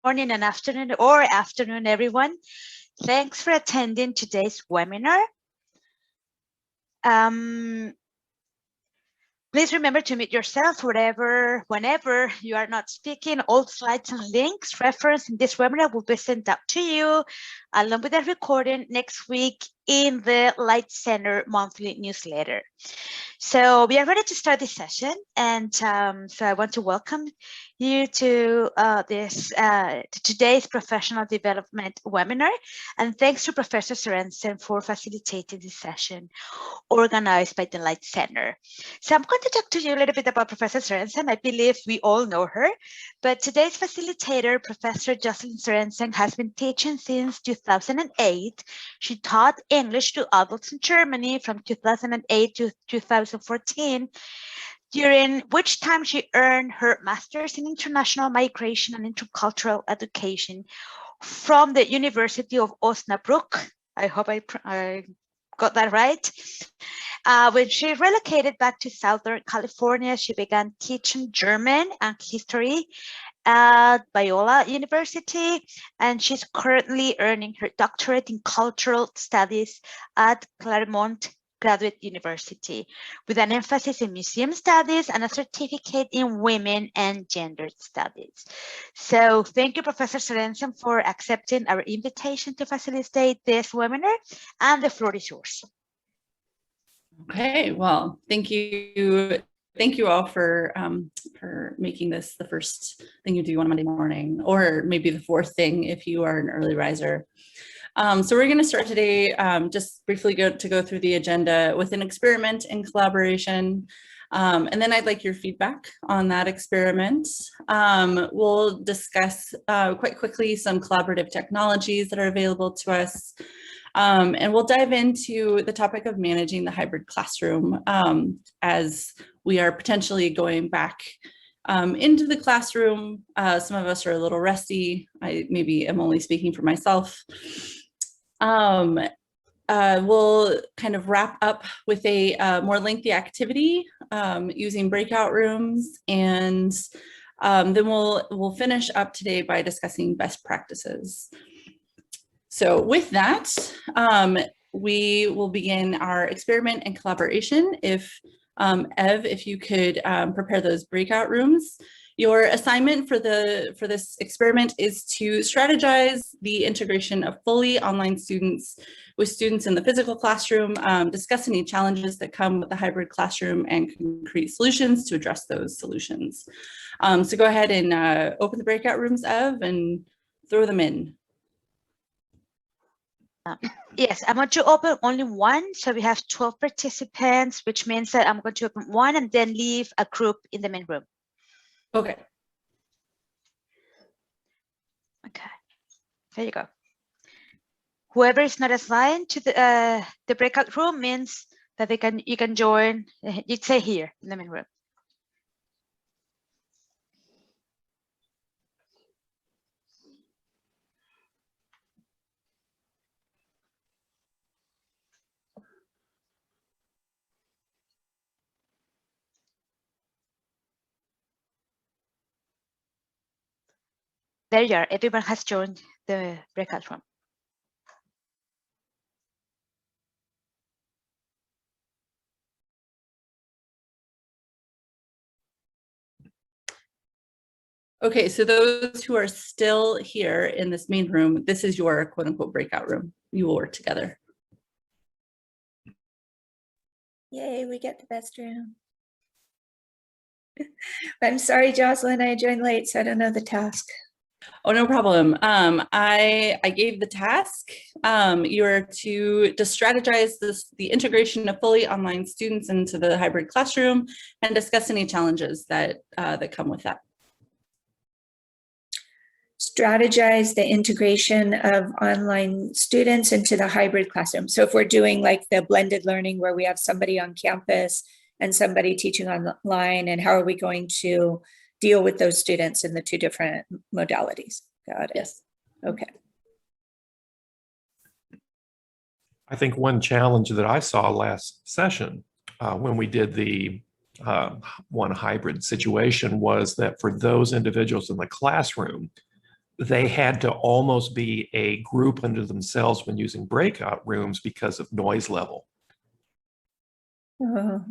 morning and afternoon, everyone. Thanks for attending today's webinar. Please remember to mute yourself whenever you are not speaking. All slides and links referenced in this webinar will be sent out to you along with a recording next week in the LITE Center monthly newsletter. So we are ready to start this session, and so I want to welcome you to today's professional development webinar, and thanks to Professor Sorensen for facilitating this session organized by the LITE Center. So I'm going to talk to you a little bit about Professor Sorensen. I believe we all know her, but today's facilitator, Professor Jocelyn Sorensen, has been teaching since 2008. She taught English to adults in Germany from 2008 to 2014, during which time she earned her master's in international migration and intercultural education from the University of Osnabrück. I hope I got that right. When she relocated back to Southern California, she began teaching German and history at Biola University, and she's currently earning her doctorate in cultural studies at Claremont Graduate University, with an emphasis in museum studies and a certificate in women and gender studies. So thank you, Professor Sorensen, for accepting our invitation to facilitate this webinar, and the floor is yours. Okay, well, thank you. Thank you all for making this the first thing you do on a Monday morning, or maybe the fourth thing if you are an early riser. So we're going to start today just briefly go through the agenda with an experiment in collaboration. And then I'd like your feedback on that experiment. We'll discuss quite quickly some collaborative technologies that are available to us. And we'll dive into the topic of managing the hybrid classroom as we are potentially going back into the classroom. Some of us are a little rusty. I maybe am only speaking for myself. We'll kind of wrap up with a more lengthy activity using breakout rooms, and then we'll finish up today by discussing best practices. So with that, we will begin our experiment and collaboration. If Ev, if you could prepare those breakout rooms. Your assignment for this experiment is to strategize the integration of fully online students with students in the physical classroom, discuss any challenges that come with the hybrid classroom, and concrete solutions to address those solutions. So go ahead and open the breakout rooms, Ev, and throw them in. Yes, I'm going to open only one. So we have 12 participants, which means that I'm going to open one and then leave a group in the main room. Okay. Okay, there you go. Whoever is not assigned to the breakout room means that you can join. You'd say here in the main room. There you are. Everyone has joined the breakout room. Okay, so those who are still here in this main room, this is your quote unquote breakout room. You will work together. Yay, we get the best room. I'm sorry, Jocelyn, I joined late, so I don't know the task. Oh, no problem. I gave the task. You're to strategize the integration of fully online students into the hybrid classroom and discuss any challenges that come with that. Strategize the integration of online students into the hybrid classroom. So if we're doing like the blended learning where we have somebody on campus and somebody teaching online, and how are we going to deal with those students in the two different modalities? Got it. Yes. Okay. I think one challenge that I saw last session when we did the one hybrid situation was that for those individuals in the classroom they had to almost be a group unto themselves when using breakout rooms because of noise level.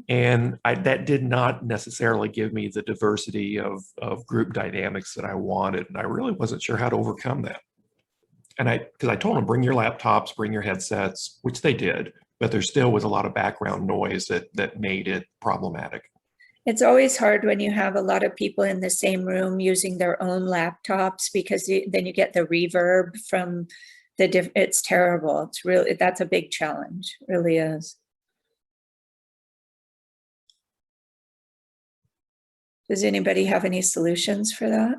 And that did not necessarily give me the diversity of group dynamics that I wanted. And I really wasn't sure how to overcome that. And because I told them, bring your laptops, bring your headsets, which they did, but there still was a lot of background noise that made it problematic. It's always hard when you have a lot of people in the same room using their own laptops, because then you get the reverb from it's terrible. It's really, that's a big challenge, it really is. Does anybody have any solutions for that?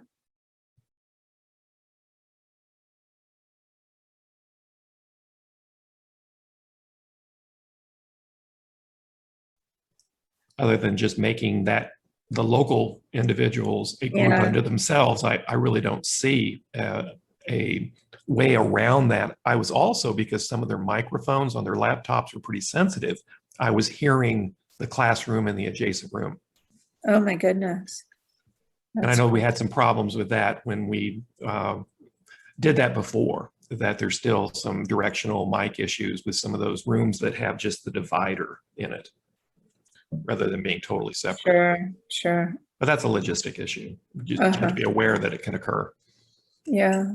Other than just making the local individuals a group unto themselves, I really don't see a way around that. I was also, because some of their microphones on their laptops were pretty sensitive, I was hearing the classroom in the adjacent room. Oh my goodness. And I know we had some problems with that when we did that before, that there's still some directional mic issues with some of those rooms that have just the divider in it, rather than being totally separate. Sure, sure. But that's a logistic issue. You just have to be aware that it can occur. Yeah.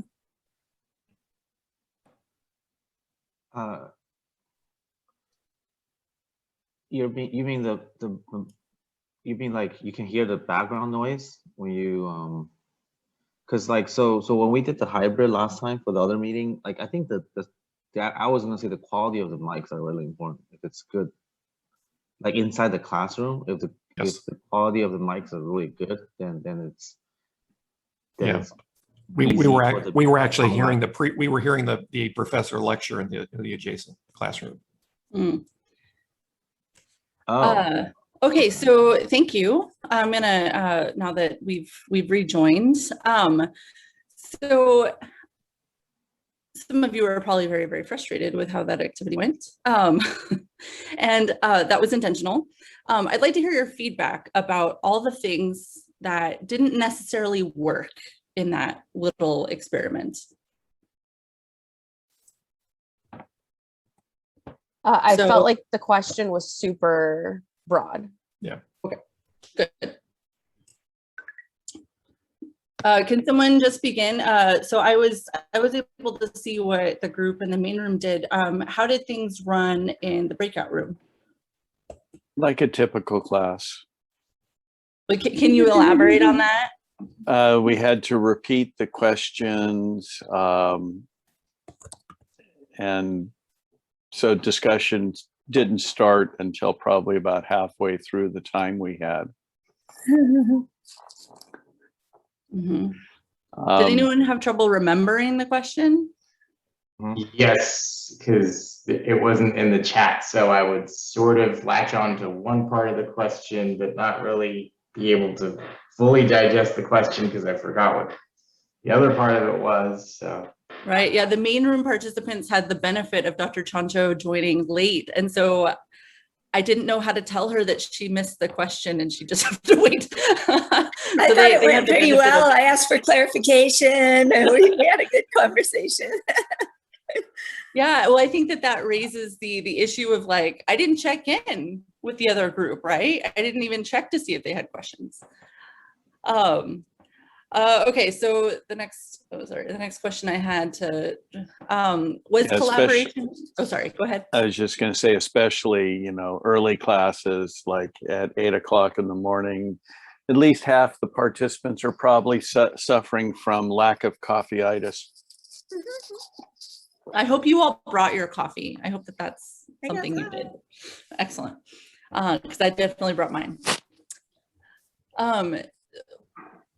You mean like you can hear the background noise when you because like so when we did the hybrid last time for the other meeting, like I think that I was gonna say the quality of the mics are really important. If it's good, like inside the classroom, if the quality of the mics are really good, then it's we were actually hearing the professor lecture in the adjacent classroom. Okay, so thank you. I'm gonna now that we've rejoined. So some of you are probably very, very frustrated with how that activity went. And that was intentional. I'd like to hear your feedback about all the things that didn't necessarily work in that little experiment. I felt like the question was super broad. Yeah. Okay, good. Can someone just begin? So I was able to see what the group in the main room did. How did things run in the breakout room? Like a typical class. Like, can you elaborate on that? We had to repeat the questions, and so discussions didn't start until probably about halfway through the time we had. Mm-hmm. Did anyone have trouble remembering the question? Yes, because it wasn't in the chat, so I would sort of latch on to one part of the question, but not really be able to fully digest the question because I forgot what the other part of it was. So. Right. Yeah. The main room participants had the benefit of Dr. Chancho joining late. And so I didn't know how to tell her that she missed the question and she just had to wait. I thought it went pretty well. I asked for clarification and we had a good conversation. Yeah. Well, I think that raises the issue of like, I didn't check in with the other group, right? I didn't even check to see if they had questions. Okay, so the next question I had to was collaboration. Oh, sorry, go ahead. I was just going to say, especially, early classes, like at 8 o'clock in the morning, at least half the participants are probably suffering from lack of coffeeitis. I hope you all brought your coffee. I hope that's something you did. Excellent, because I definitely brought mine.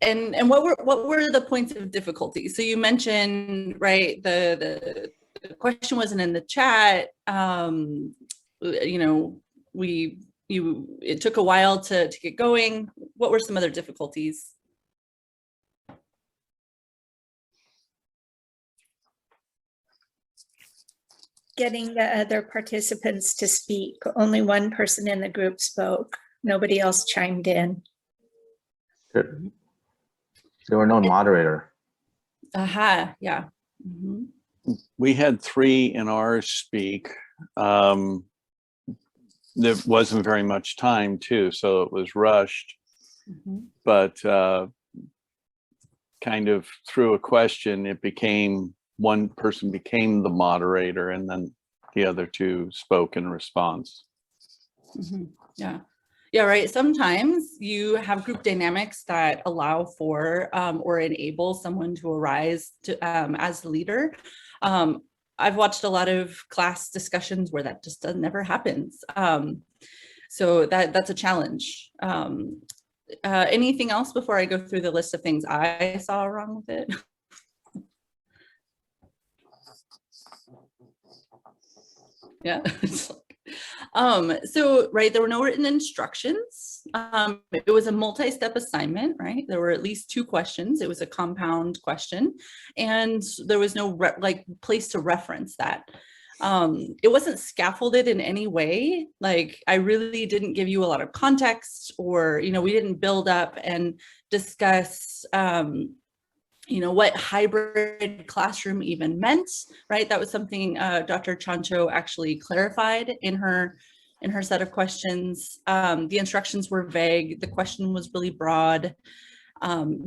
And what were the points of difficulty? So you mentioned, right, the question wasn't in the chat. It took a while to get going. What were some other difficulties? Getting the other participants to speak. Only one person in the group spoke. Nobody else chimed in. There were no moderator. Aha, yeah. Mhm. We had 3 in ours speak. There wasn't very much time too, so it was rushed. Mhm. But kind of through a question, it became one person became the moderator, and then the other 2 spoke in response. Mhm. Yeah. Yeah, right. Sometimes you have group dynamics that allow for or enable someone to arise to as the leader. I've watched a lot of class discussions where that just never happens. So that's a challenge. Anything else before I go through the list of things I saw wrong with it? Yeah. So, right, there were no written instructions. It was a multi-step assignment, right? There were at least 2 questions. It was a compound question, and there was no place to reference that. It wasn't scaffolded in any way. Like, I really didn't give you a lot of context, or, we didn't build up and discuss, what hybrid classroom even meant, right? That was something Dr. Chancho actually clarified in her set of questions. The instructions were vague. The question was really broad,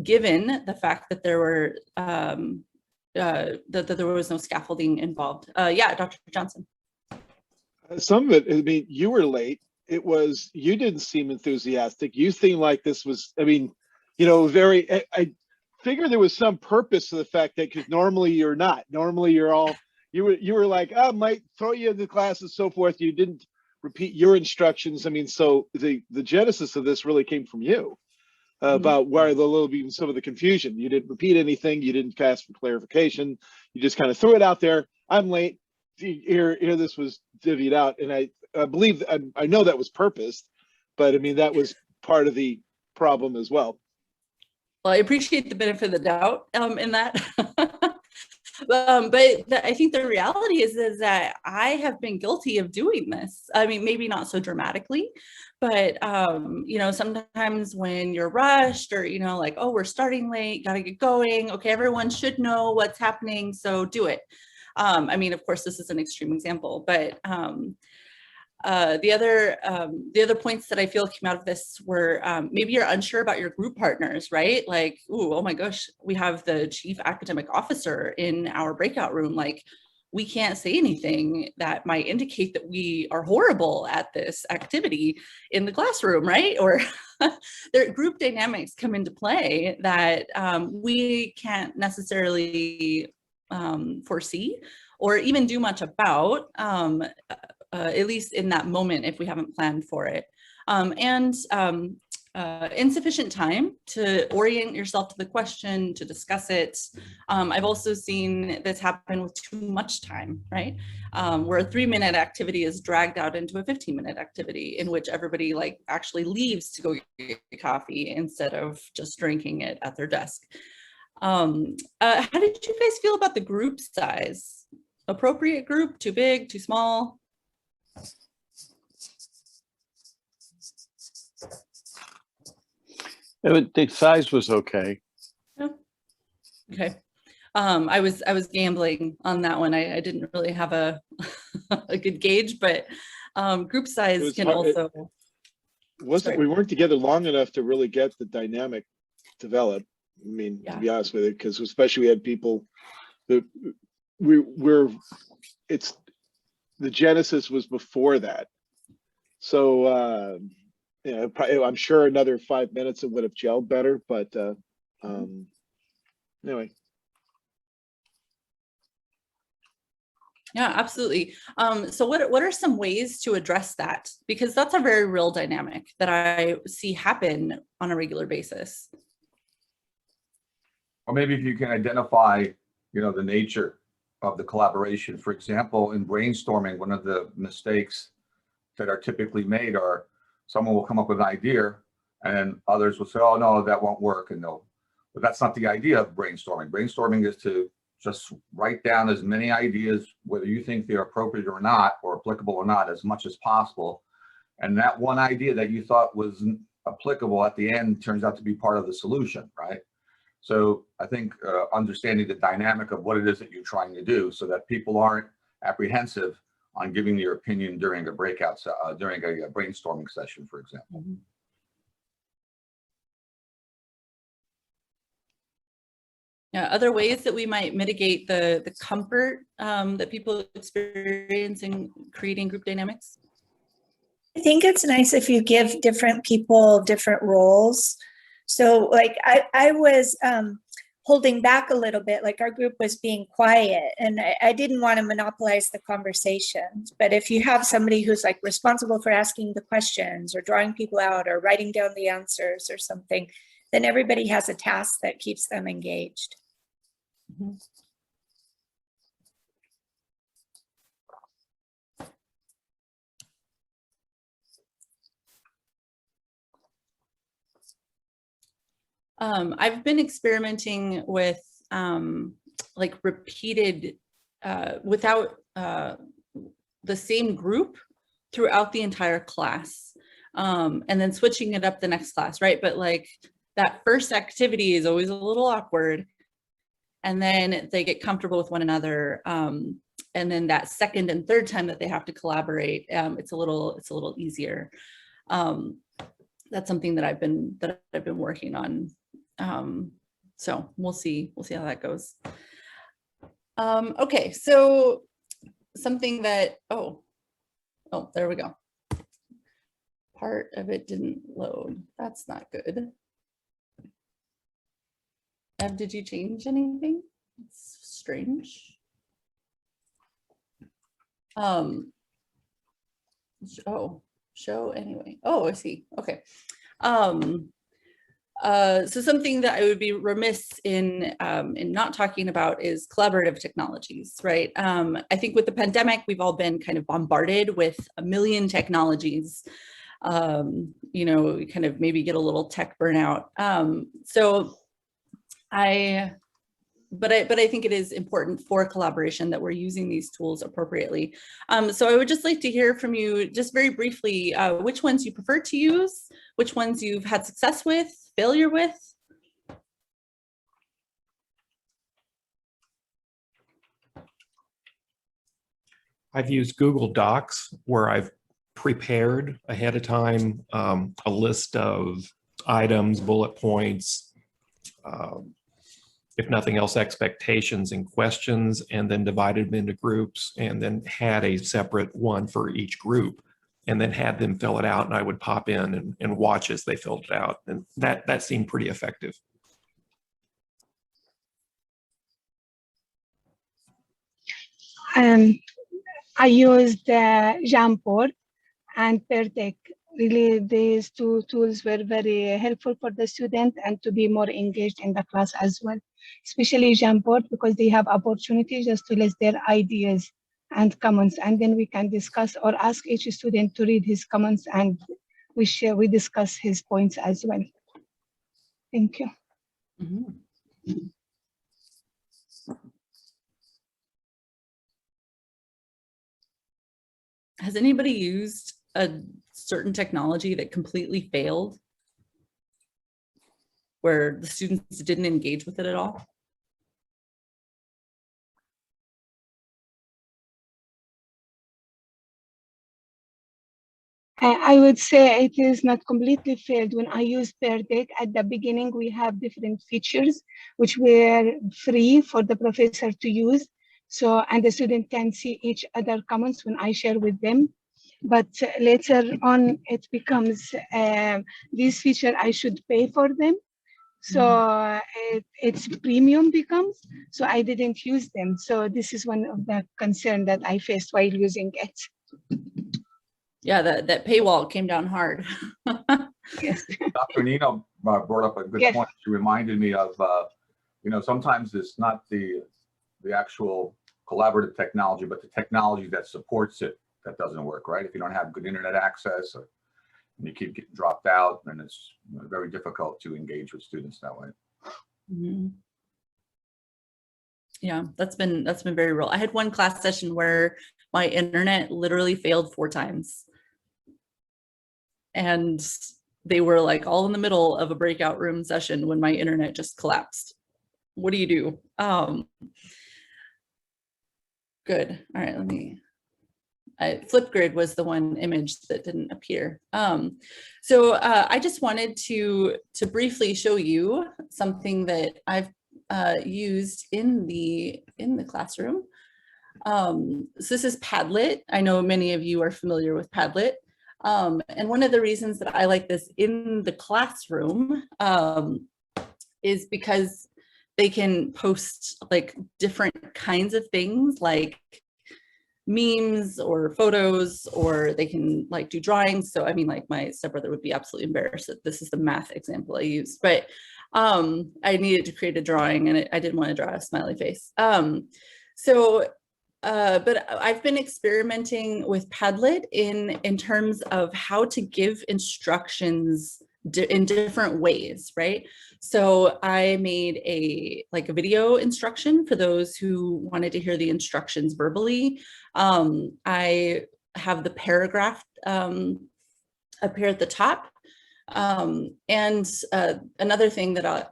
given the fact that there were that there was no scaffolding involved. Yeah, Dr. Johnson. Some of it, I mean, you were late. You didn't seem enthusiastic. You seemed like this was, very, I figure there was some purpose to the fact that, because normally you're not. Normally you were like, I might throw you into class and so forth. You didn't repeat your instructions. I mean, so the genesis of this really came from you about where even some of the confusion. You didn't repeat anything. You didn't ask for clarification. You just kind of threw it out there. I'm late. Here this was divvied out. And I believe, I know that was purposed, but I mean, that was part of the problem as well. Well, I appreciate the benefit of the doubt in that. But I think the reality is that I have been guilty of doing this. I mean, maybe not so dramatically, but sometimes when you're rushed, or like, oh, we're starting late, gotta get going. Okay, everyone should know what's happening, so do it. I mean, of course, this is an extreme example, but the other points that I feel came out of this were maybe you're unsure about your group partners, right? Like, ooh, oh my gosh, we have the chief academic officer in our breakout room. Like, we can't say anything that might indicate that we are horrible at this activity in the classroom, right? Or their group dynamics come into play that we can't necessarily foresee or even do much about. At least in that moment, if we haven't planned for it. And insufficient time to orient yourself to the question, to discuss it. I've also seen this happen with too much time, right? Where a 3-minute activity is dragged out into a 15-minute activity in which everybody actually leaves to go get coffee instead of just drinking it at their desk. How did you guys feel about the group size? Appropriate group, too big, too small? The size was okay. Yeah. Okay. I was gambling on that one. I didn't really have a a good gauge, but group size can also. We weren't together long enough to really get the dynamic developed. I mean, to be honest with you, because especially we had people that the genesis was before that. So I'm sure another 5 minutes it would have gelled better, but anyway. Yeah, absolutely. So what are some ways to address that? Because that's a very real dynamic that I see happen on a regular basis. Or maybe if you can identify, the nature of the collaboration. For example, in brainstorming, one of the mistakes that are typically made are someone will come up with an idea and others will say, oh, no, that won't work. And no, but that's not the idea of brainstorming. Brainstorming is to just write down as many ideas, whether you think they're appropriate or not, or applicable or not, as much as possible. And that one idea that you thought was applicable at the end turns out to be part of the solution, right? So I think understanding the dynamic of what it is that you're trying to do so that people aren't apprehensive on giving their opinion during a breakout, during a brainstorming session, for example. Mm-hmm. Yeah, other ways that we might mitigate the comfort that people experience in creating group dynamics? I think it's nice if you give different people different roles. So like I was holding back a little bit, like our group was being quiet and I didn't want to monopolize the conversations. But if you have somebody who's like responsible for asking the questions or drawing people out or writing down the answers or something, then everybody has a task that keeps them engaged. Mm-hmm. I've been experimenting with like repeated without the same group throughout the entire class, and then switching it up the next class, right? But like that first activity is always a little awkward, and then they get comfortable with one another, and then that second and third time that they have to collaborate, it's a little easier. That's something that I've been working on. So we'll see how that goes. Okay, so something that, oh, there we go. Part of it didn't load. That's not good. Ev, did you change anything? It's strange. Show anyway. Oh, I see. Okay. So something that I would be remiss in not talking about is collaborative technologies, right? I think with the pandemic, we've all been kind of bombarded with a million technologies. You know, we kind of maybe get a little tech burnout. But I think it is important for collaboration that we're using these tools appropriately. So I would just like to hear from you just very briefly, which ones you prefer to use, which ones you've had success with, failure with. I've used Google Docs where I've prepared ahead of time a list of items, bullet points, if nothing else, expectations and questions, and then divided them into groups, and then had a separate one for each group, and then had them fill it out, and I would pop in and watch as they filled it out. And that seemed pretty effective. I used Jamboard and Perdeck. Really, these two tools were very helpful for the student and to be more engaged in the class as well, especially Jamboard, because they have opportunity just to list their ideas and comments, and then we can discuss or ask each student to read his comments, and we discuss his points as well. Thank you. Mm-hmm. Has anybody used a certain technology that completely failed, where the students didn't engage with it at all? I would say it is not completely failed. When I use Perdeck, at the beginning, we have different features which were free for the professor to use. So, and the student can see each other comments when I share with them. But later on, it becomes this feature I should pay for them. So it's premium becomes, so I didn't use them. So this is one of the concern that I faced while using it. Yeah, that paywall came down hard. Yes. Dr. Nino brought up a good Yes. point. She reminded me of, sometimes it's not the actual collaborative technology, but the technology that supports it that doesn't work, right? If you don't have good internet access and you keep getting dropped out, then it's very difficult to engage with students that way. Mm-hmm. Yeah, that's been very real. I had one class session where my internet literally failed 4 times. And they were like all in the middle of a breakout room session when my internet just collapsed. What do you do? Good. All right, Flipgrid was the one image that didn't appear. So I just wanted to briefly show you something that I've used in the classroom. So this is Padlet. I know many of you are familiar with Padlet. And one of the reasons that I like this in the classroom is because they can post like different kinds of things like memes or photos, or they can like do drawings. So I mean, like my stepbrother would be absolutely embarrassed that this is the math example I used, but I needed to create a drawing and I didn't want to draw a smiley face. But I've been experimenting with Padlet in terms of how to give instructions in different ways, right? So I made a video instruction for those who wanted to hear the instructions verbally. I have the paragraph up here at the top. And another thing that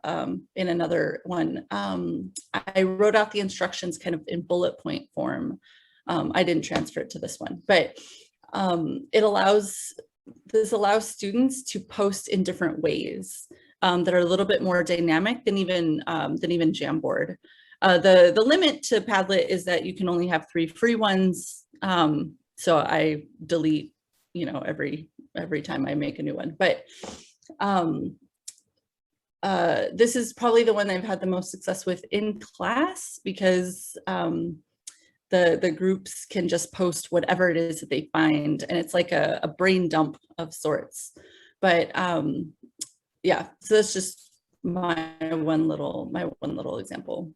in another one, I wrote out the instructions kind of in bullet point form. I didn't transfer it to this one, but this allows students to post in different ways that are a little bit more dynamic than even Jamboard. The limit to Padlet is that you can only have 3 free ones. So I delete, every time I make a new one, but this is probably the one I've had the most success with in class because the groups can just post whatever it is that they find, and it's like a brain dump of sorts. But yeah, so that's just my one little example.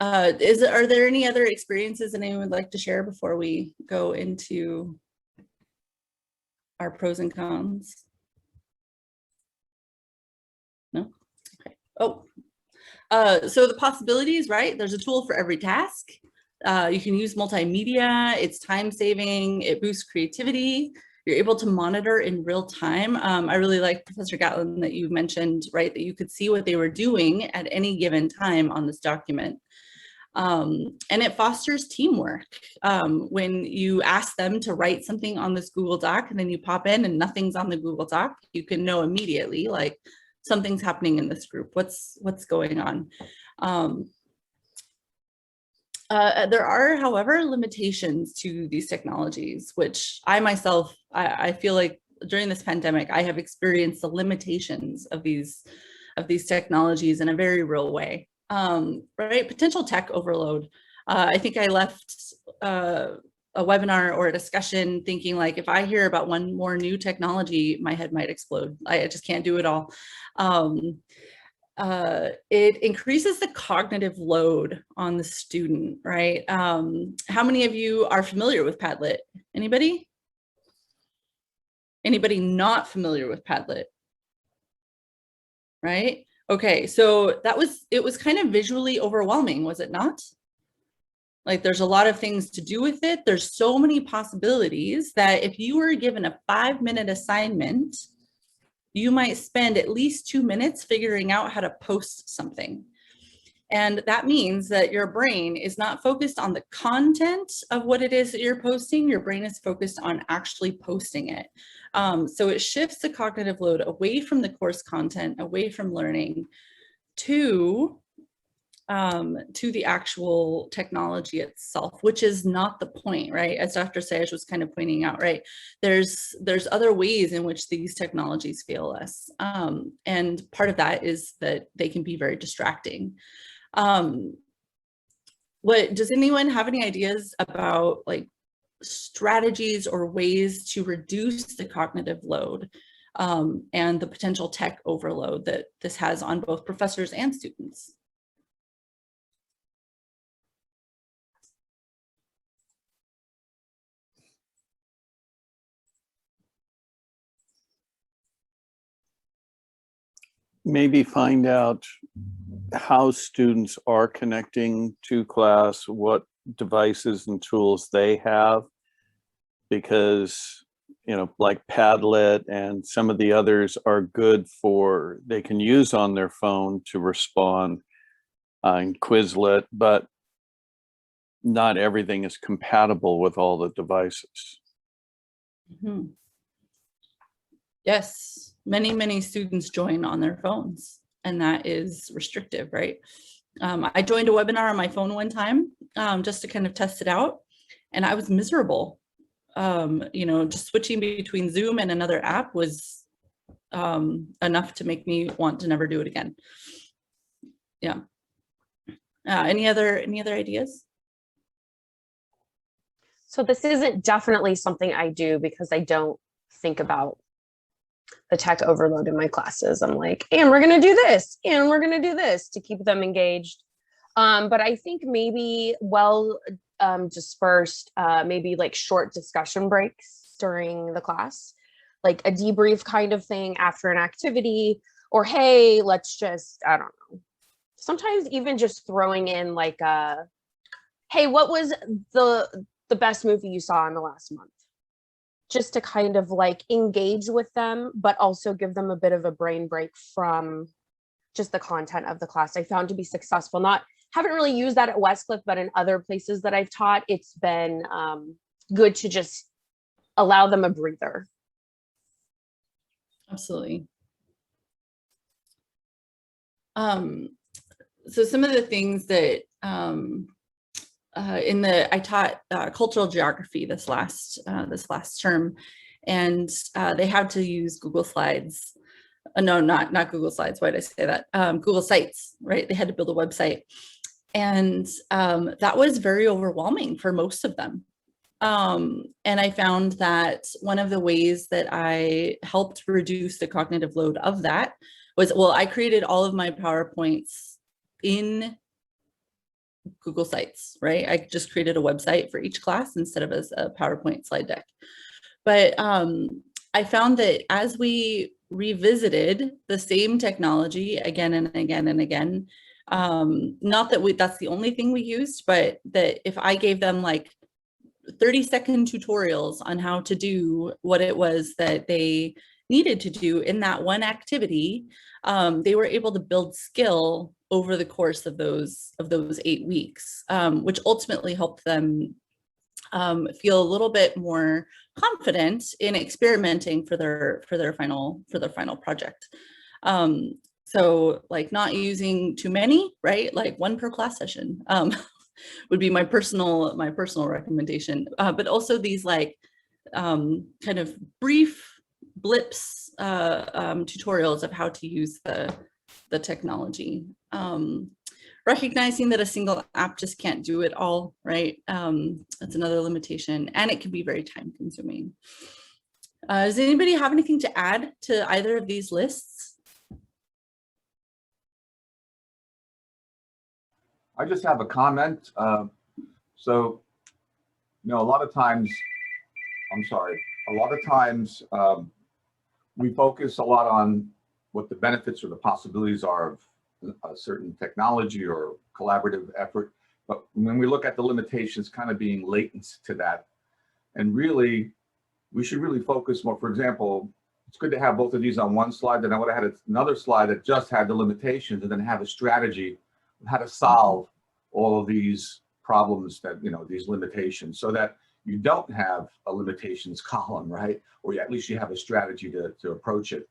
Are there any other experiences that anyone would like to share before we go into our pros and cons? No? Okay. Oh, so the possibilities, right? There's a tool for every task. You can use multimedia, it's time saving, it boosts creativity. You're able to monitor in real time. I really like, Professor Gatlin, that you mentioned, right, that you could see what they were doing at any given time on this document. And it fosters teamwork. When you ask them to write something on this Google Doc and then you pop in and nothing's on the Google Doc, you can know immediately, like, something's happening in this group. What's going on? There are, however, limitations to these technologies, which I myself, I feel like during this pandemic, I have experienced the limitations of these technologies in a very real way. Right, potential tech overload. I think I left a webinar or a discussion thinking, like, if I hear about one more new technology, my head might explode. I just can't do it all. It increases the cognitive load on the student, right? How many of you are familiar with Padlet? Anybody? Anybody not familiar with Padlet? Right? Okay, so it was kind of visually overwhelming, was it not? Like, there's a lot of things to do with it. There's so many possibilities that if you were given a 5-minute assignment, you might spend at least 2 minutes figuring out how to post something. And that means that your brain is not focused on the content of what it is that you're posting. Your brain is focused on actually posting it. So it shifts the cognitive load away from the course content, away from learning, to the actual technology itself, which is not the point, right? As Dr. Sayaj was kind of pointing out, right? There's other ways in which these technologies fail us. And part of that is that they can be very distracting. Does anyone have any ideas about, like, strategies or ways to reduce the cognitive load and the potential tech overload that this has on both professors and students? Maybe find out how students are connecting to class, what devices and tools they have, because you know, like Padlet and some of the others are good for, they can use on their phone to respond, and Quizlet, but not everything is compatible with all the devices. Mm-hmm. Yes, many students join on their phones, and that is restrictive, right? I joined a webinar on my phone one time just to kind of test it out, and I was miserable. You know, just switching between Zoom and another app was enough to make me want to never do it again. Yeah. Any other ideas? So this isn't definitely something I do because I don't think about the tech overload in my classes. I'm like, and we're going to do this, and we're going to do this to keep them engaged. But I think maybe dispersed, maybe like short discussion breaks during the class, like a debrief kind of thing after an activity, or hey, let's just, I don't know. Sometimes even just throwing in like hey, what was the best movie you saw in the last month? Just to kind of like engage with them, but also give them a bit of a brain break from just the content of the class. I found to be successful. Haven't really used that at Westcliff, but in other places that I've taught, it's been good to just allow them a breather. Absolutely. So some of the things that I taught cultural geography this last term, and they had to use Google Slides. No, not Google Slides. Why did I say that? Google Sites, right? They had to build a website, and that was very overwhelming for most of them. And I found that one of the ways that I helped reduce the cognitive load of that was, well, I created all of my PowerPoints in Google Sites, right? I just created a website for each class instead of as a PowerPoint slide deck. But I found that as we revisited the same technology again and again and again, not that that's the only thing we used, but that if I gave them like 30-second tutorials on how to do what it was that they needed to do in that one activity, they were able to build skill over the course of those 8 weeks, which ultimately helped them feel a little bit more confident in experimenting for their final project. So like not using too many, right? Like one per class session would be my personal recommendation. But also these like kind of brief blips tutorials of how to use the technology. Recognizing that a single app just can't do it all, right? That's another limitation, and it can be very time consuming. Does anybody have anything to add to either of these lists? I just have a comment. So, you know, a lot of times we focus a lot on what the benefits or the possibilities are of a certain technology or collaborative effort. But when we look at the limitations kind of being latent to that, and really, we should really focus more. For example, it's good to have both of these on one slide, then I would have had another slide that just had the limitations and then have a strategy of how to solve all of these problems that, you know, these limitations, so that you don't have a limitations column, right? Or at least you have a strategy to approach it,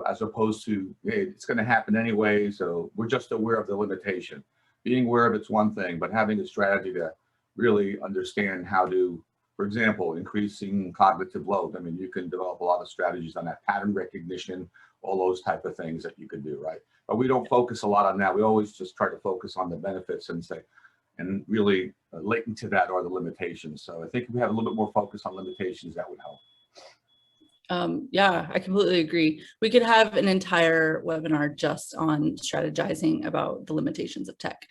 as opposed to, hey, it's going to happen anyway, so we're just aware of the limitation. Being aware of it's one thing, but having a strategy to really understand how to, for example, increasing cognitive load. I mean, you can develop a lot of strategies on that, pattern recognition, all those type of things that you can do, right? But we don't focus a lot on that. We always just try to focus on the benefits and say, and really latent to that are the limitations. So I think if we have a little bit more focus on limitations, that would help. Yeah, I completely agree. We could have an entire webinar just on strategizing about the limitations of tech.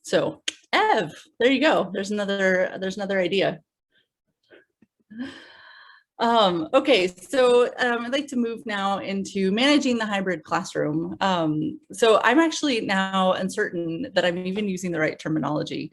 So Ev, there you go. There's another idea. Okay, so I'd like to move now into managing the hybrid classroom. So I'm actually now uncertain that I'm even using the right terminology.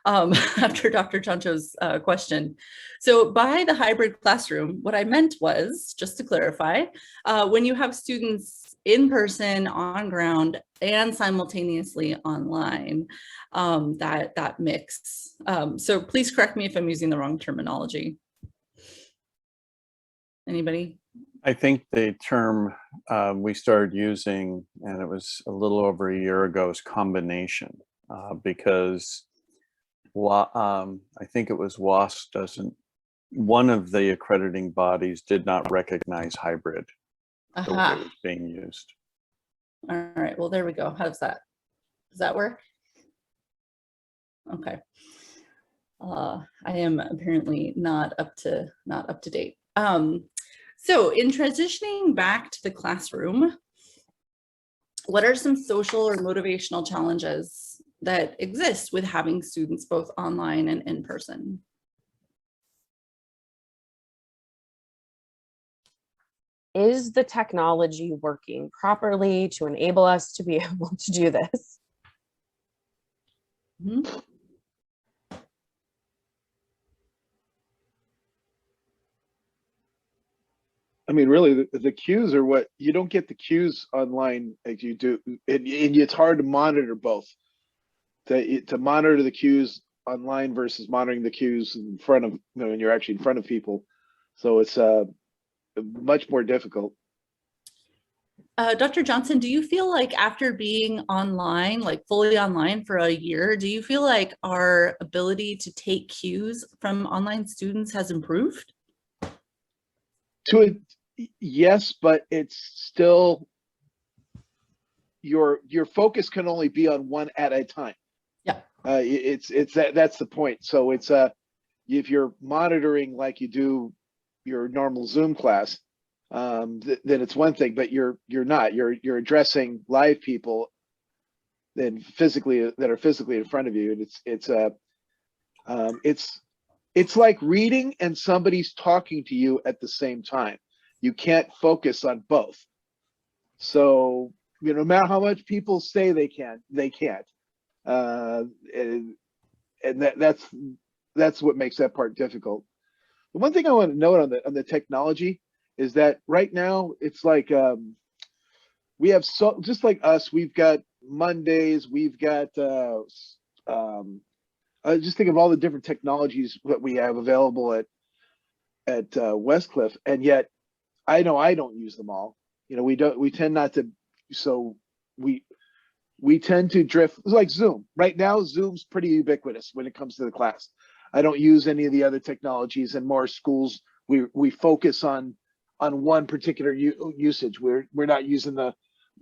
after Dr. Chancho's question. So by the hybrid classroom, what I meant was, just to clarify, when you have students in person, on ground, and simultaneously online, that mix. So please correct me if I'm using the wrong terminology. Anybody? I think the term we started using, and it was a little over a year ago, is combination, because I think it was WASC one of the accrediting bodies did not recognize hybrid the way it was being used. All right, well, there we go. How's that? Does that work? Okay. I am apparently not up to date. So in transitioning back to the classroom, what are some social or motivational challenges that exist with having students both online and in person? Is the technology working properly to enable us to be able to do this? Mm-hmm. I mean, really, the cues are what you don't get the cues online like you do, and it's hard to monitor both. To monitor the cues online versus monitoring the cues in front of when you're actually in front of people, so it's much more difficult. Dr. Johnson, do you feel like after being online, like fully online for a year, do you feel like our ability to take cues from online students has improved? Yes, but it's still your focus can only be on one at a time. Yeah. That's the point. So it's if you're monitoring like you do your normal Zoom class, then it's one thing, but you're not. You're addressing live people that are physically in front of you, and it's like reading and somebody's talking to you at the same time. You can't focus on both. So, no matter how much people say they can, they can't. And that's what makes that part difficult. The one thing I want to note on the technology is that right now it's like we have just like us, we've got Mondays, we've got just think of all the different technologies that we have available at Westcliff, and yet I know I don't use them all. We tend not to, so we tend to drift, like Zoom. Right now, Zoom's pretty ubiquitous when it comes to the class. I don't use any of the other technologies. In more schools, we focus on one particular usage. We're not using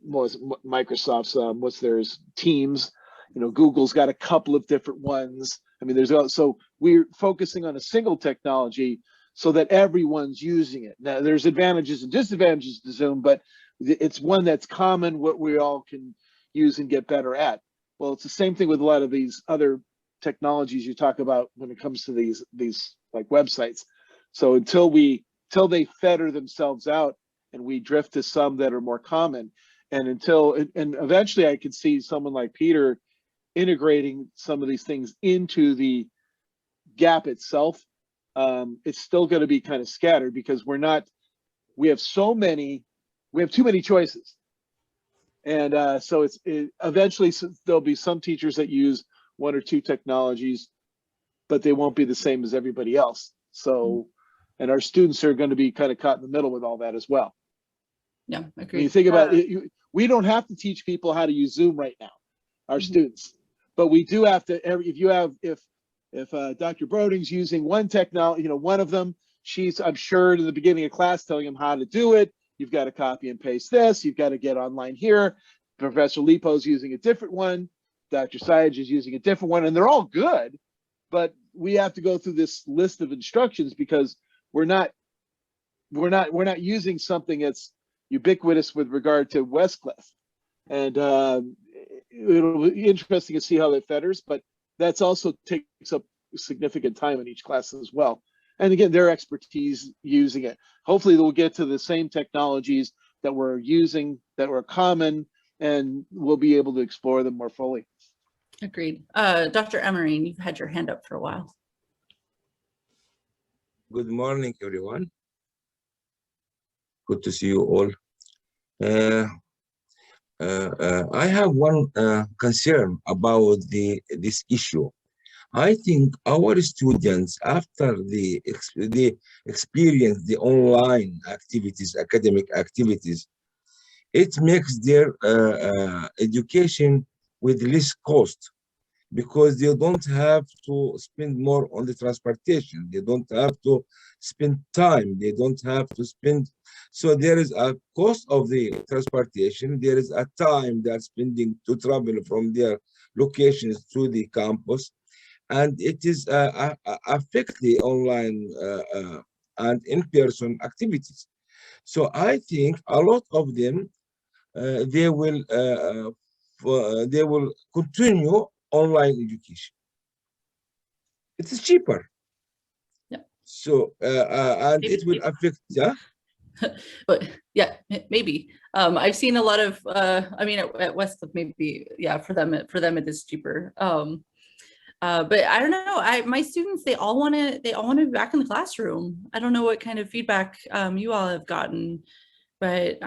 Microsoft's what's theirs, Teams. Google's got a couple of different ones. I mean, so we're focusing on a single technology so that everyone's using it. Now, there's advantages and disadvantages to Zoom, but it's one that's common, what we all can use and get better at. Well, it's the same thing with a lot of these other technologies you talk about when it comes to these like websites. So until they fetter themselves out and we drift to some that are more common, and eventually I could see someone like Peter integrating some of these things into the gap itself, it's still going to be kind of scattered because we have too many choices. And so eventually there'll be some teachers that use one or two technologies, but they won't be the same as everybody else. So, and our students are going to be kind of caught in the middle with all that as well. Yeah, I agree. When you think about it, we don't have to teach people how to use Zoom right now, our students, but we do have to. If Dr. Broding's using one technology, one of them, I'm sure in the beginning of class telling him how to do it. You've got to copy and paste this. You've got to get online here. Professor Lipo's using a different one. Dr. Sayage is using a different one, and they're all good, but we have to go through this list of instructions because we're not using something that's ubiquitous with regard to Westcliff. And it'll be interesting to see how that fetters, but that's also takes up significant time in each class as well. And again, their expertise using it. Hopefully they'll get to the same technologies that we're using, that were common, and we'll be able to explore them more fully. Agreed. Dr. Emery, you've had your hand up for a while. Good morning, everyone. Good to see you all. I have one concern about this issue. I think our students, after the experience the online activities, academic activities, it makes their education with less cost, because they don't have to spend more on the transportation. They don't have to spend time. They don't have to spend. So there is a cost of the transportation. There is a time they're spending to travel from their locations to the campus. And it is affect the online and in-person activities. So I think a lot of them, they will continue online education. It is cheaper. Yeah. So and it will affect, yeah. But yeah, maybe. I've seen a lot of. I mean, at Westcliff, maybe, yeah. For them, it is cheaper. But I don't know. My students, they all want to be back in the classroom. I don't know what kind of feedback you all have gotten, but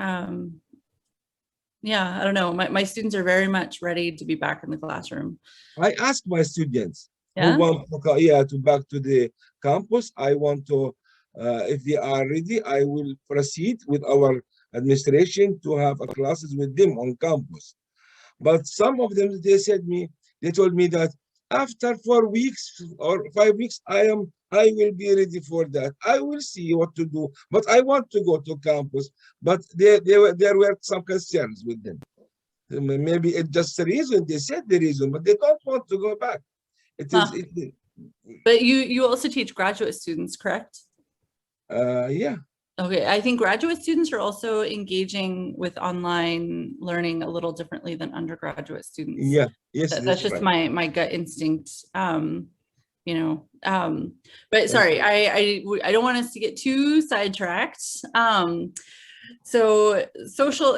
yeah, I don't know. My students are very much ready to be back in the classroom. I ask my students who want to back to the campus. I want to, if they are ready, I will proceed with our administration to have classes with them on campus. But some of them, they told me that after 4 weeks or 5 weeks, I will be ready for that. I will see what to do, but I want to go to campus. But there were some concerns with them. Maybe it's just the reason, they said the reason, but they don't want to go back. But you also teach graduate students, correct? Yeah. Okay, I think graduate students are also engaging with online learning a little differently than undergraduate students. Yeah, yes, that's just right. my gut instinct. You know, but sorry, I don't want us to get too sidetracked. So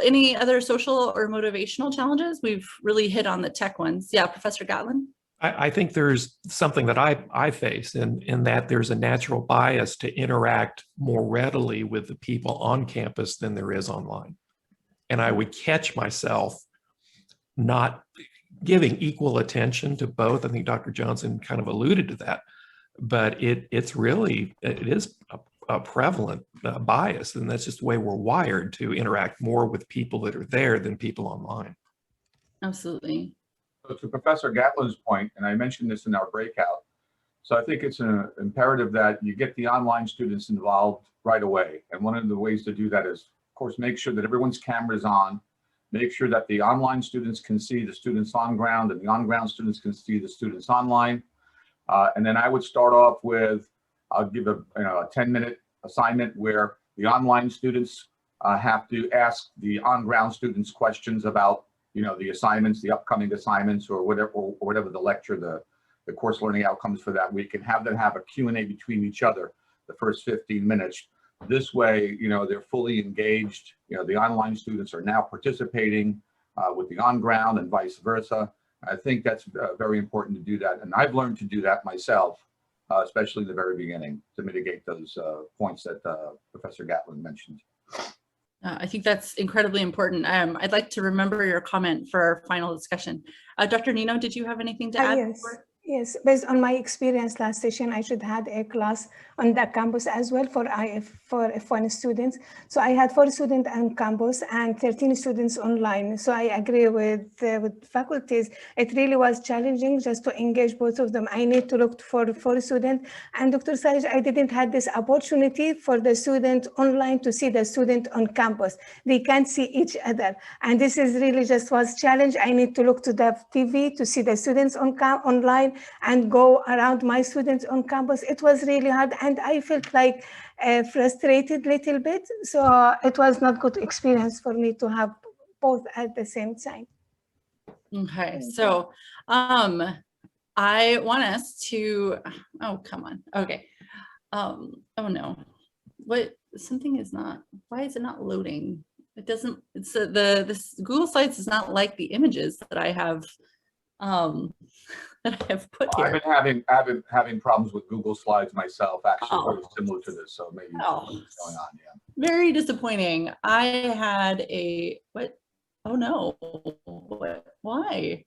any other social or motivational challenges? We've really hit on the tech ones. Yeah, Professor Gatlin. I think there's something that I face in that there's a natural bias to interact more readily with the people on campus than there is online. And I would catch myself not giving equal attention to both. I think Dr. Johnson kind of alluded to that, but it is a prevalent bias, and that's just the way we're wired to interact more with people that are there than people online. Absolutely. So to Professor Gatlin's point, and I mentioned this in our breakout, so I think it's an imperative that you get the online students involved right away. And one of the ways to do that is, of course, make sure that everyone's camera is on, make sure that the online students can see the students on ground and the on-ground students can see the students online. And then I would start off with, I'll give a 10-minute assignment where the online students have to ask the on-ground students questions about the assignments, the upcoming assignments, or whatever the lecture, the course learning outcomes for that week, and have them have a Q&A between each other the first 15 minutes. This way, they're fully engaged. The online students are now participating with the on-ground and vice versa. I think that's very important to do that. And I've learned to do that myself, especially in the very beginning, to mitigate those points that Professor Gatlin mentioned. I think that's incredibly important. I'd like to remember your comment for our final discussion. Dr. Nino, did you have anything to add? Yes, based on my experience last session, I should have a class on the campus as well for F1 students. So I had 4 students on campus and 13 students online. So I agree with faculties. It really was challenging just to engage both of them. I need to look for 4 students. And Dr. Salih, I didn't have this opportunity for the student online to see the student on campus. They can't see each other. And this is really just was challenge. I need to look to the TV to see the students online and go around my students on campus. It was really hard, and I felt like frustrated a little bit. So it was not good experience for me to have both at the same time. Okay, so I want us to, oh, come on. Okay. Oh no, something is not, why is it not loading? It doesn't, it's this Google Slides is not like the images that I have that I have put I've here. been having problems with Google Slides myself, actually very Oh. similar to this. So maybe Oh. something's going on. Yeah. Very disappointing. I had a, what? Oh no, what, why?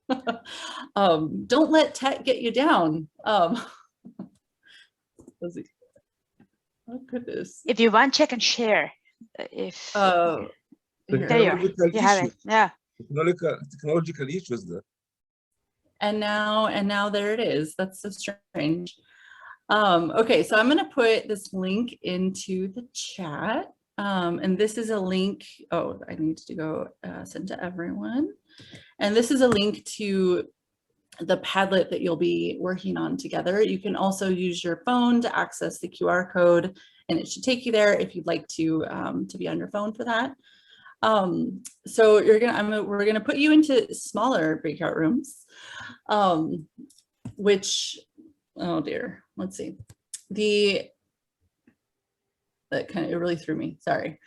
Don't let tech get you down. Let's see. Oh goodness. If you want, check and share. If Here. there you are. You have it. Yeah. Technological issues there. And now there it is. That's so strange. Okay, so I'm going to put this link into the chat. And this is a link. Oh, I need to go send to everyone. And this is a link to the Padlet that you'll be working on together. You can also use your phone to access the QR code, and it should take you there if you'd like to be on your phone for that. So we're gonna put you into smaller breakout rooms, which, oh dear, let's see. That kind of, it really threw me, sorry.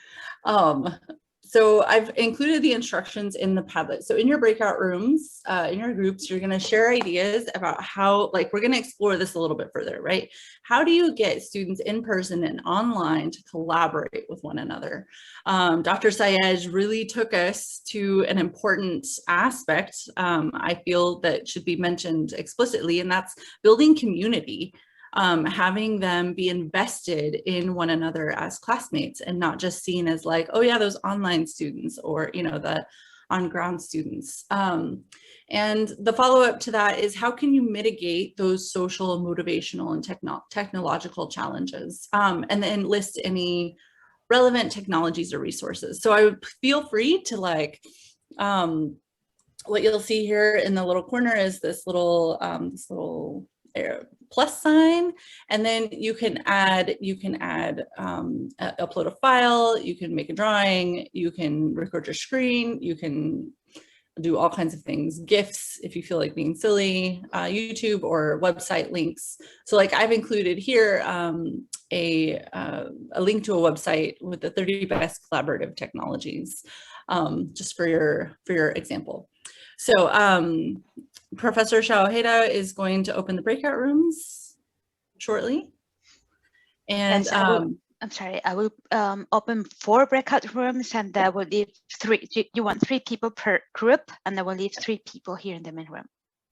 So I've included the instructions in the Padlet. So in your breakout rooms, in your groups, you're going to share ideas about how, like, we're going to explore this a little bit further, right? How do you get students in person and online to collaborate with one another? Dr. Syed really took us to an important aspect, I feel, that should be mentioned explicitly, and that's building community. Having them be invested in one another as classmates and not just seen as like, oh yeah, those online students, or, you know, the on-ground students. And the follow-up to that is, how can you mitigate those social, motivational, and technological challenges? And then list any relevant technologies or resources. So I would feel free to, like, what you'll see here in the little corner is this little plus sign, and then you can upload a file, you can make a drawing, you can record your screen, you can do all kinds of things, GIFs if you feel like being silly, YouTube or website links. So like I've included here a link to a website with the 30 best collaborative technologies, just for your example. So Professor Shaoheda is going to open the breakout rooms shortly. And yes, I'm sorry, I will open 4 breakout rooms, and I will leave 3. You want 3 people per group, and I will leave 3 people here in the main room.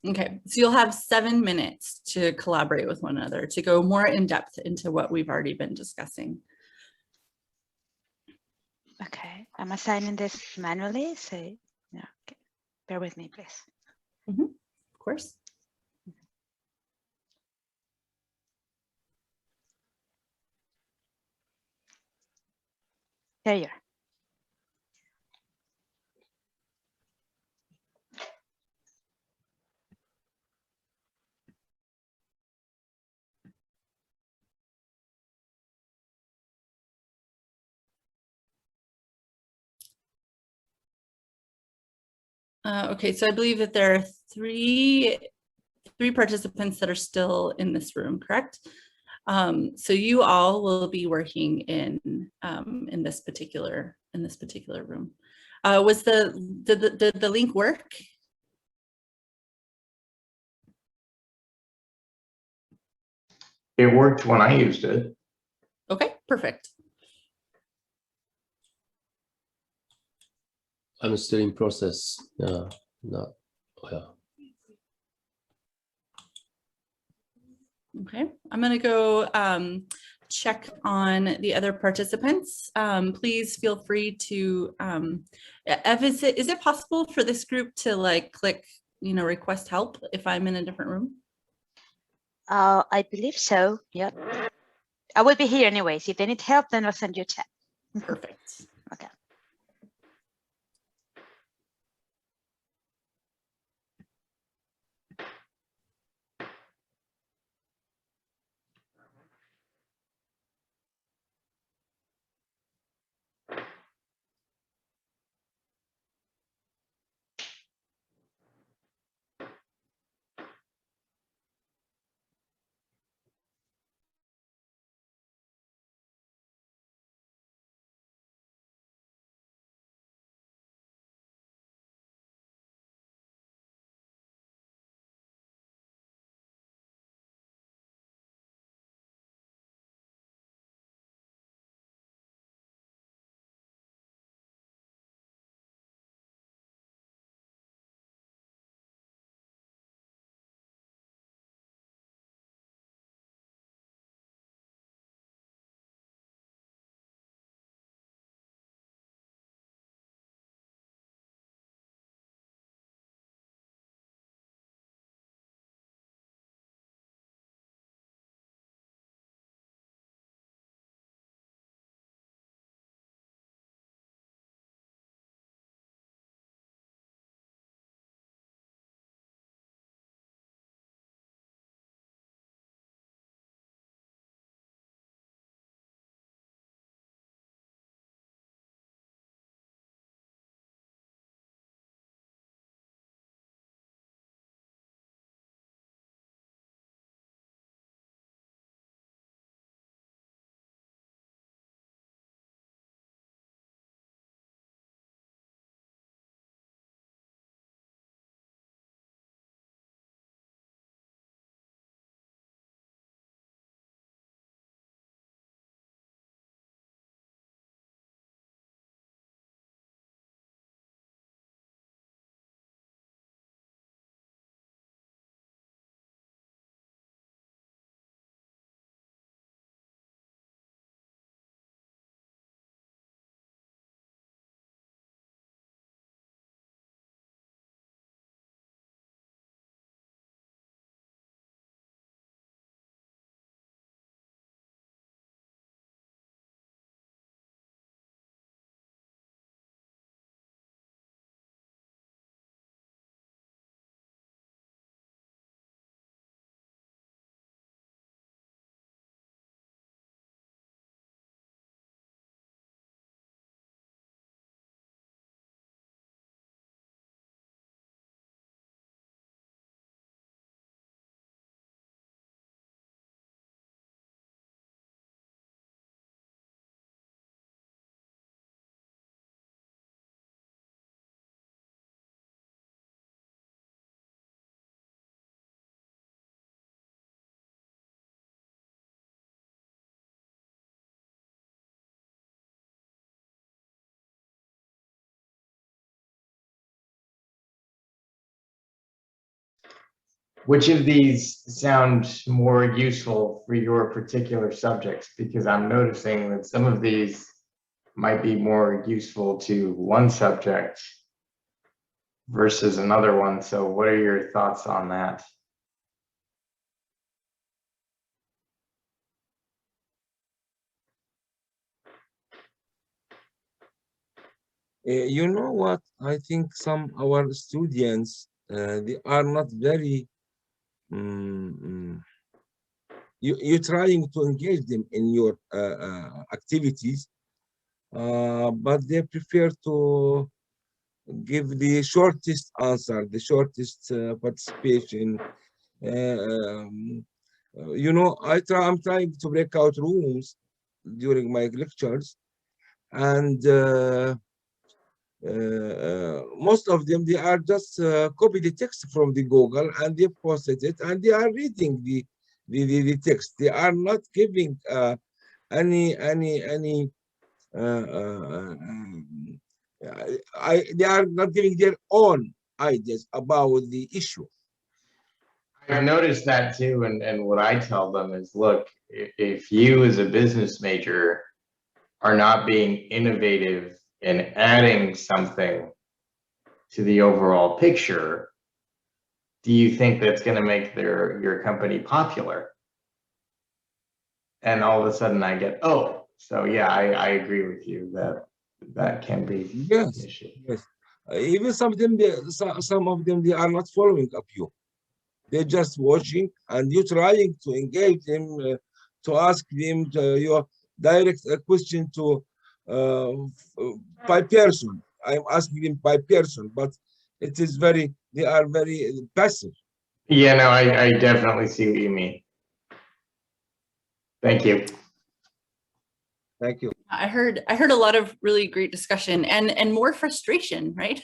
Okay, so you'll have 7 minutes to collaborate with one another, to go more in depth into what we've already been discussing. Okay, I'm assigning this manually, so yeah, okay. Bear with me, please. Mm-hmm. Of course. There you are. Okay, so I believe that there are three participants that are still in this room, correct? So you all will be working in this particular room. Did the link work? It worked when I used it. Okay, perfect. I'm still in process. No. Yeah. Okay, I'm going to go check on the other participants. Please feel free to, is it possible for this group to, like, click, you know, request help if I'm in a different room? I believe so. Yep. I will be here anyways. If they need help, then I'll send you a chat. Perfect. Okay. which of these sound more useful for your particular subjects? Because I'm noticing that some of these might be more useful to one subject versus another one. So what are your thoughts on that? You know what? I think some our students they are not very. You're trying to engage them in your activities, but they prefer to give the shortest answer, the shortest participation. You know, I'm trying to break out rooms during my lectures, and most of them, they are just copy the text from the Google and they posted it and they are reading the text. They are not giving any they are not giving their own ideas about the issue. I've noticed that too, and what I tell them is, look, if you as a business major are not being innovative in adding something to the overall picture, do you think that's going to make your company popular? And all of a sudden I get, oh, so yeah, I agree with you that that can be an issue. Yes. Even some of them, they are not following up you. They're just watching, and you trying to engage them, to ask them your direct question to by person. I'm asking them by person, but it is they are very passive. Yeah, no, I definitely see what you mean. Thank you. Thank you. I heard a lot of really great discussion and more frustration, right?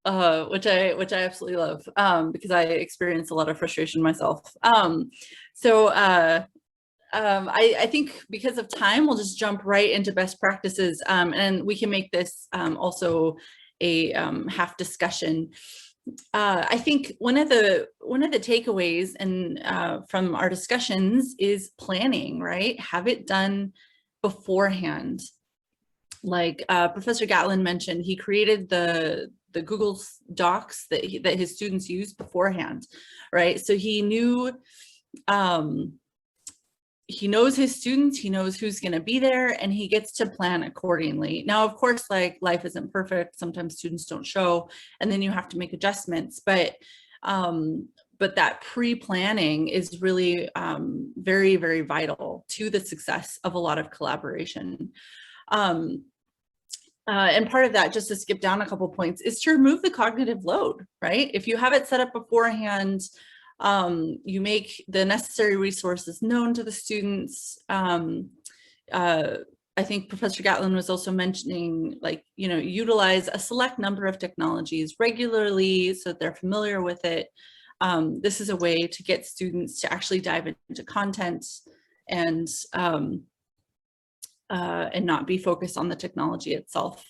Which I absolutely love, because I experience a lot of frustration myself. I think because of time, we'll just jump right into best practices, and we can make this also a half discussion. I think one of the takeaways and from our discussions is planning, right? Have it done beforehand. Like Professor Gatlin mentioned, he created the Google Docs that his students used beforehand, right? So he knew, he knows his students, he knows who's going to be there, and he gets to plan accordingly. Now, of course, like life isn't perfect. Sometimes students don't show, and then you have to make adjustments. But that pre-planning is really very, very vital to the success of a lot of collaboration. And part of that, just to skip down a couple points, is to remove the cognitive load, right? If you have it set up beforehand, you make the necessary resources known to the students. I think Professor Gatlin was also mentioning, like, utilize a select number of technologies regularly so that they're familiar with it. This is a way to get students to actually dive into content and not be focused on the technology itself.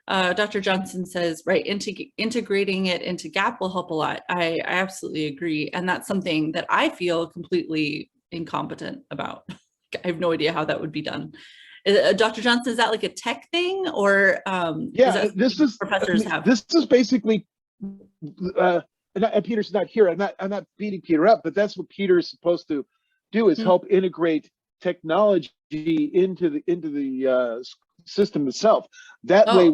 Dr. Johnson says, right, integrating it into GAP will help a lot. I absolutely agree. And that's something that I feel completely incompetent about. I have no idea how that would be done. Dr. Johnson, is that like a tech thing, or yeah, this is basically and Peter's not here. I'm not beating Peter up, but that's what Peter is supposed to do, is help integrate technology into the system itself. That way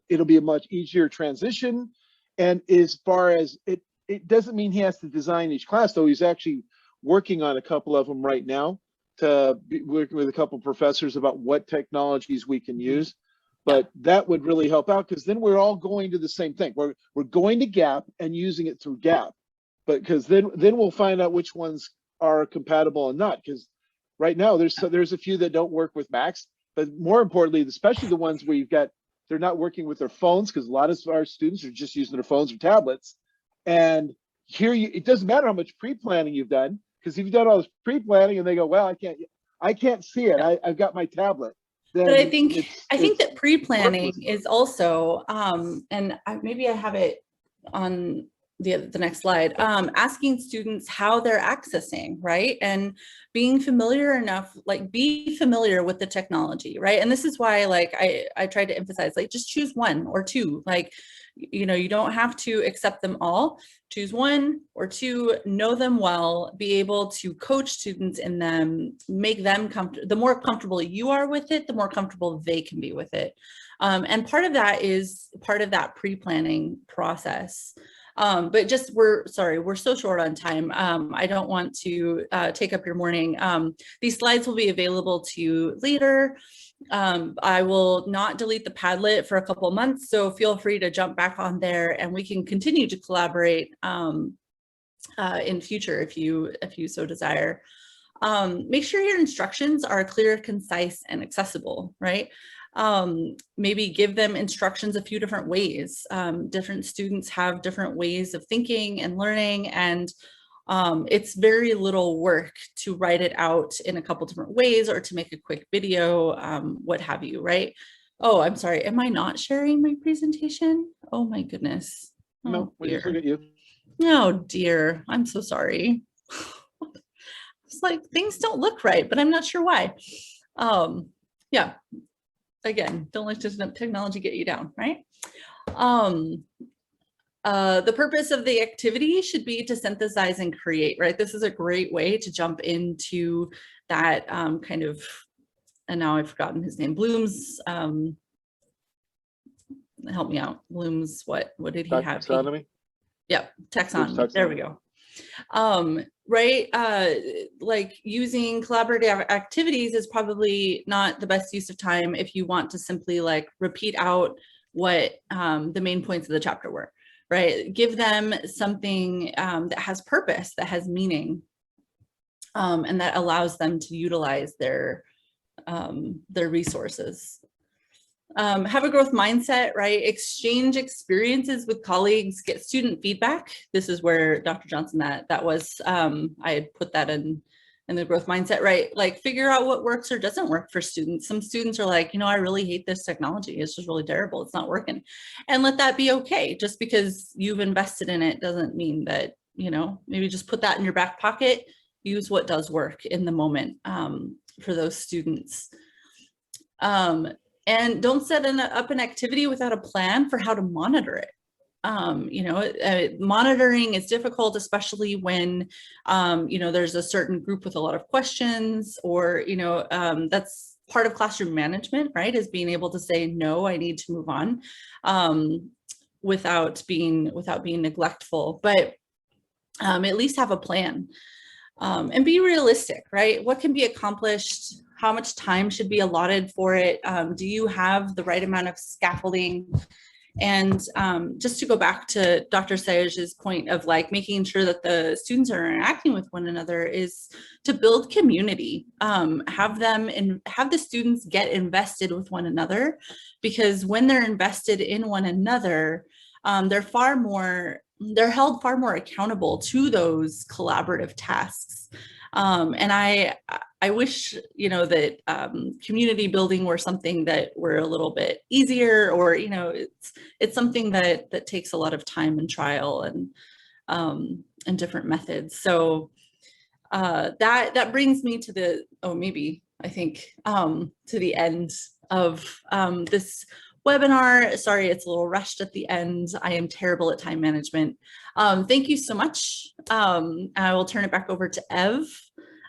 it'll be a much easier transition. And as far as it doesn't mean he has to design each class, though. He's actually working on a couple of them right now, to be working with a couple of professors about what technologies we can use. But that would really help out, because then we're all going to the same thing. We're going to GAP and using it through GAP, but because then we'll find out which ones are compatible and not. Because right now there's a few that don't work with Macs, but more importantly, especially the ones where they're not working with their phones, because a lot of our students are just using their phones or tablets. And here it doesn't matter how much pre-planning you've done, because if you've done all this pre-planning and they go, well, I can't see it. I've got my tablet. But I think that pre-planning is also, and maybe I have it on the next slide, asking students how they're accessing, right? And being familiar enough, like be familiar with the technology, right? And this is why, like, I tried to emphasize, like, just choose one or two, like, you know, you don't have to accept them all. Choose one or two, know them well, be able to coach students in them, make them comfortable. The more comfortable you are with it, the more comfortable they can be with it. And part of that is part of that pre-planning process. But just we're so short on time. I don't want to take up your morning. These slides will be available to you later. I will not delete the Padlet for a couple of months, so feel free to jump back on there and we can continue to collaborate in future if you so desire. Make sure your instructions are clear, concise, and accessible, right? Maybe give them instructions a few different ways. Different students have different ways of thinking and learning, and it's very little work to write it out in a couple different ways or to make a quick video, what have you, right? Oh, I'm sorry. Am I not sharing my presentation? Oh my goodness. No, we just look at you. Oh dear. I'm so sorry. It's like things don't look right, but I'm not sure why. Yeah. Again, don't let technology get you down, right? The purpose of the activity should be to synthesize and create, right? This is a great way to jump into that kind of, and now I've forgotten his name, Bloom's, help me out, Bloom's, what did he have? Taxonomy? Yep, taxonomy, there we go. Right, like using collaborative activities is probably not the best use of time if you want to simply like repeat out what the main points of the chapter were, right? Give them something that has purpose, that has meaning, and that allows them to utilize their resources. Have a growth mindset, right? Exchange experiences with colleagues, get student feedback. This is where Dr. Johnson, that was, I had put that in the growth mindset, right? Like figure out what works or doesn't work for students. Some students are like, you know, I really hate this technology. It's just really terrible. It's not working. And let that be okay. Just because you've invested in it doesn't mean that, you know, maybe just put that in your back pocket, use what does work in the moment for those students. And don't set up an activity without a plan for how to monitor it. You know, monitoring is difficult, especially when, you know, there's a certain group with a lot of questions, or, you know, that's part of classroom management, right? Is being able to say, no, I need to move on without being neglectful, but at least have a plan. And be realistic, right? What can be accomplished? How much time should be allotted for it? Do you have the right amount of scaffolding? And just to go back to Dr. Sayeg's point of like making sure that the students are interacting with one another is to build community. Have the students get invested with one another, because when they're invested in one another, they're held far more accountable to those collaborative tasks. And I wish, you know, that community building were something that were a little bit easier, or, you know, it's something that takes a lot of time and trial and different methods. So that brings me to the, to the end of this webinar. Sorry, it's a little rushed at the end. I am terrible at time management. Thank you so much. I will turn it back over to Ev.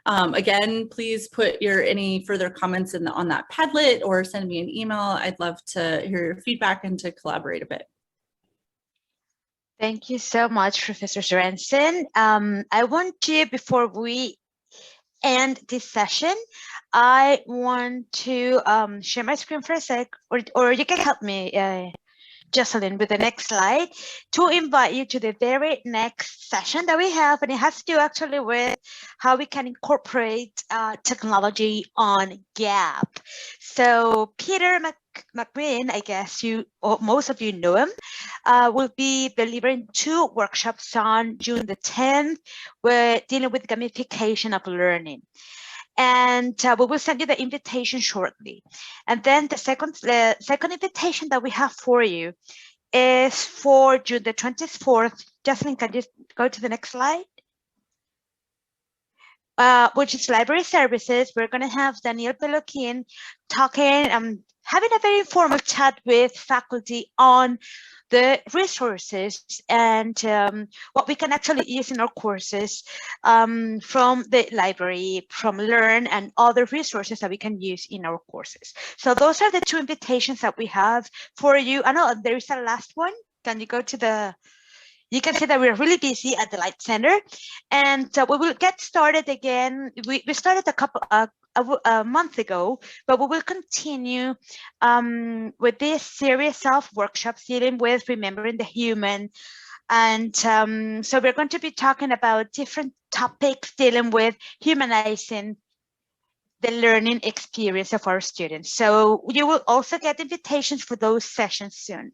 Again, please put any further comments on that Padlet, or send me an email. I'd love to hear your feedback and to collaborate a bit. Thank you so much, Professor Sorensen. I want to, before we end this session, I want to share my screen for a sec, or you can help me, Jocelyn, with the next slide, to invite you to the very next session that we have, and it has to do actually with how we can incorporate technology on GAP. So Peter McGreen, I guess most of you know him, will be delivering 2 workshops on June the 10th, dealing with gamification of learning. And we will send you the invitation shortly. And then the second invitation that we have for you is for June the 24th. Jocelyn, can you go to the next slide? Which is library services. We're going to have Daniel Peloquin talking, having a very informal chat with faculty on the resources and what we can actually use in our courses from the library, from Learn, and other resources that we can use in our courses. So those are the two invitations that we have for you. I know there is a last one. Can you go to the... You can see that we're really busy at the LITE Center, and we will get started again. We started a month ago, but we will continue with this series of workshops dealing with remembering the human. And so we're going to be talking about different topics dealing with humanizing the learning experience of our students. So you will also get invitations for those sessions soon.